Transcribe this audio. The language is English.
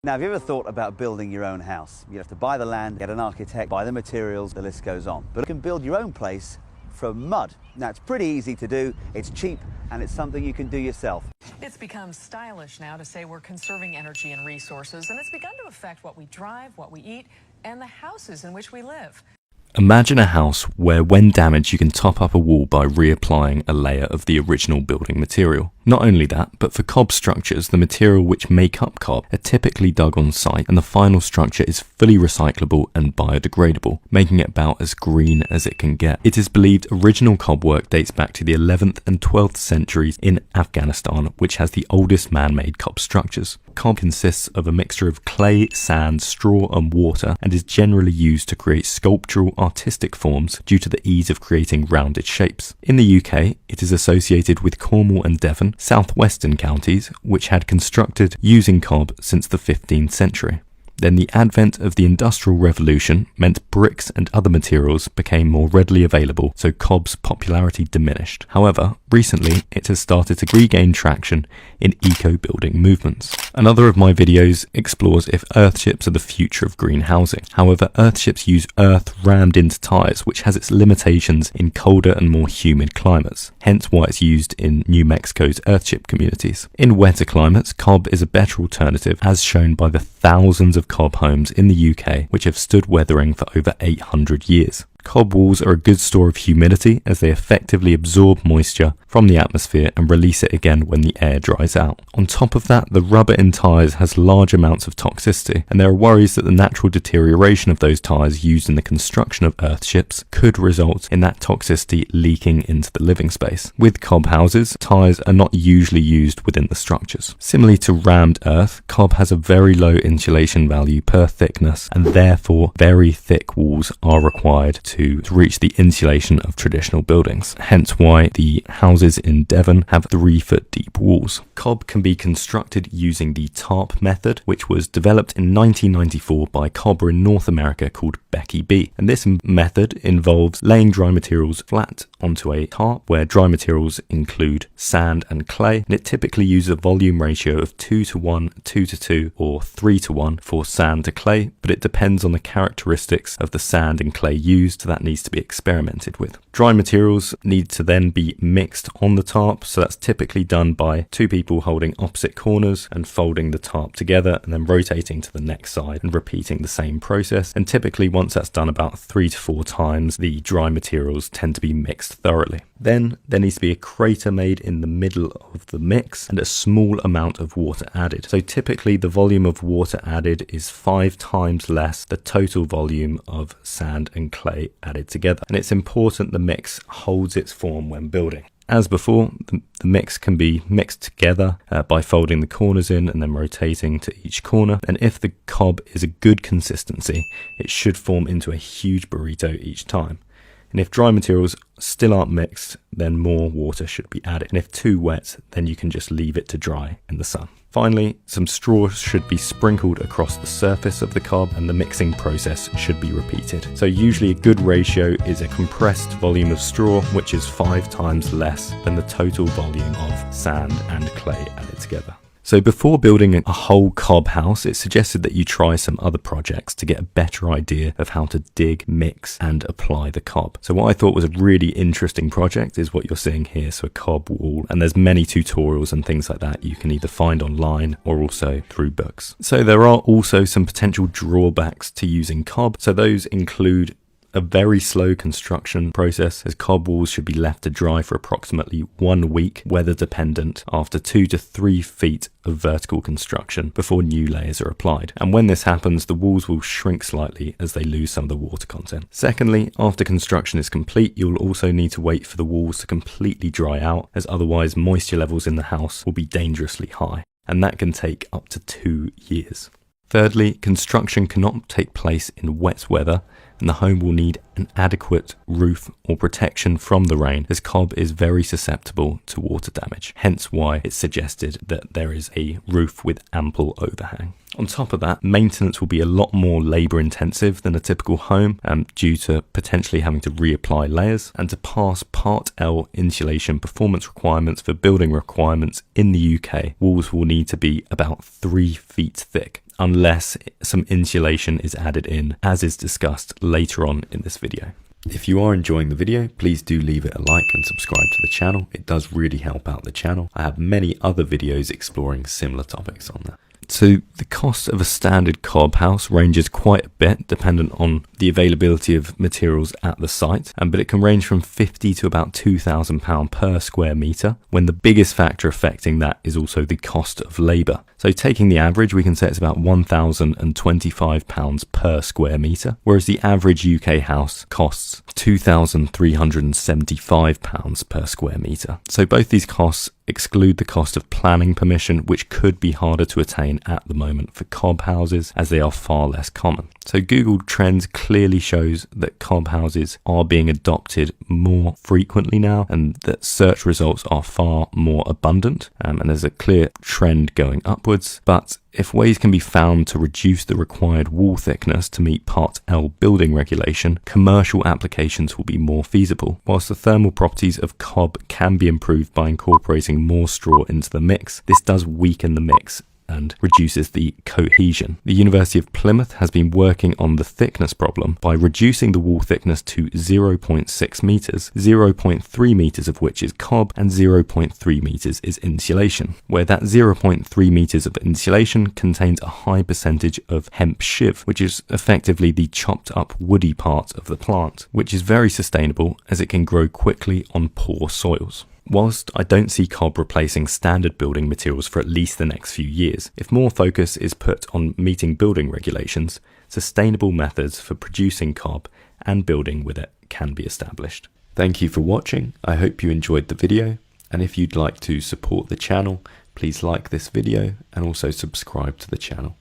Now, have you ever thought about building your own house? You have to buy the land, get an architect, buy the materials, the list goes on. But you can build your own place from mud. Now, it's pretty easy to do, it's cheap, and it's something you can do yourself. It's become stylish now to say we're conserving energy and resources, and it's begun to affect what we drive, what we eat, and the houses in which we live. Imagine a house where, when damaged, you can top up a wall by reapplying a layer of the original building material. Not only that, but for cob structures, the material which make up cob are typically dug on site, and the final structure is fully recyclable and biodegradable, making it about as green as it can get. It is believed original cob work dates back to the 11th and 12th centuries in Afghanistan, which has the oldest man-made cob structures. Cob consists of a mixture of clay, sand, straw and water, and is generally used to create sculptural artistic forms due to the ease of creating rounded shapes. In the UK, it is associated with Cornwall and Devon, southwestern counties, which had constructed using cob since the 15th century. Then the advent of the Industrial Revolution meant bricks and other materials became more readily available, so cob's popularity diminished. However, recently it has started to regain traction in eco-building movements. Another of my videos explores if earthships are the future of green housing. However, earthships use earth rammed into tyres, which has its limitations in colder and more humid climates, hence why it's used in New Mexico's earthship communities. In wetter climates, cob is a better alternative, as shown by the thousands of cob homes in the UK which have stood weathering for over 800 years. Cob walls are a good store of humidity as they effectively absorb moisture from the atmosphere and release it again when the air dries out. On top of that, the rubber in tyres has large amounts of toxicity, and there are worries that the natural deterioration of those tyres used in the construction of earthships could result in that toxicity leaking into the living space. With cob houses, tyres are not usually used within the structures. Similarly to rammed earth, cob has a very low insulation value per thickness, and therefore very thick walls are required to reach the insulation of traditional buildings, hence why the houses in Devon have 3-foot deep walls. Cob can be constructed using the tarp method, which was developed in 1994 by a cobber in North America called Becky B. And this method involves laying dry materials flat onto a tarp where dry materials include sand and clay, and it typically uses a volume ratio of 2:1, 2:2 or 3:1 for sand to clay, but it depends on the characteristics of the sand and clay used. That needs to be experimented with. Dry materials need to then be mixed on the tarp, so that's typically done by two people holding opposite corners and folding the tarp together and then rotating to the next side and repeating the same process. And typically once that's done about 3 to 4 times, the dry materials tend to be mixed thoroughly. Then there needs to be a crater made in the middle of the mix and a small amount of water added. So typically the volume of water added is 5 times less the total volume of sand and clay added together. And it's important the mix holds its form when building. As before, the mix can be mixed together by folding the corners in and then rotating to each corner. And if the cob is a good consistency, it should form into a huge burrito each time. And if dry materials still aren't mixed, then more water should be added. And if too wet, then you can just leave it to dry in the sun. Finally, some straw should be sprinkled across the surface of the cob, and the mixing process should be repeated. So usually a good ratio is a compressed volume of straw, which is 5 times less than the total volume of sand and clay added together. So before building a whole cob house, it's suggested that you try some other projects to get a better idea of how to dig, mix and apply the cob. So what I thought was a really interesting project is what you're seeing here, so a cob wall, and there's many tutorials and things like that you can either find online or also through books. So there are also some potential drawbacks to using cob. So those include a very slow construction process, as cob walls should be left to dry for approximately 1 week, weather dependent, after 2 to 3 feet of vertical construction before new layers are applied. And when this happens, the walls will shrink slightly as they lose some of the water content. Secondly, after construction is complete, you'll also need to wait for the walls to completely dry out, as otherwise moisture levels in the house will be dangerously high, and that can take up to 2 years. Thirdly, construction cannot take place in wet weather, and the home will need an adequate roof or protection from the rain, as cob is very susceptible to water damage, hence why it's suggested that there is a roof with ample overhang. On top of that, maintenance will be a lot more labour intensive than a typical home due to potentially having to reapply layers, and to pass Part L insulation performance requirements for building requirements in the UK, walls will need to be about 3 feet thick. unless some insulation is added in, as is discussed later on in this video. If you are enjoying the video, please do leave it a like and subscribe to the channel. It does really help out the channel. I have many other videos exploring similar topics on that. So the cost of a standard cob house ranges quite a bit dependent on the availability of materials at the site, but it can range from £50 to about £2,000 per square metre, when the biggest factor affecting that is also the cost of labour. So taking the average, we can say it's about £1,025 per square metre, whereas the average UK house costs £2,375 per square metre. So both these costs exclude the cost of planning permission, which could be harder to attain at the moment for cob houses, as they are far less common. So Google Trends clearly shows that cob houses are being adopted more frequently now, and that search results are far more abundant, and there's a clear trend going upwards. But if ways can be found to reduce the required wall thickness to meet Part L building regulation, commercial applications will be more feasible. Whilst the thermal properties of cob can be improved by incorporating more straw into the mix, this does weaken the mix and reduces the cohesion. The University of Plymouth has been working on the thickness problem by reducing the wall thickness to 0.6 metres, 0.3 metres of which is cob and 0.3 metres is insulation, where that 0.3 metres of insulation contains a high percentage of hemp shiv, which is effectively the chopped up woody part of the plant, which is very sustainable as it can grow quickly on poor soils. Whilst I don't see cob replacing standard building materials for at least the next few years, if more focus is put on meeting building regulations, sustainable methods for producing cob and building with it can be established. Thank you for watching. I hope you enjoyed the video, and if you'd like to support the channel, please like this video and also subscribe to the channel.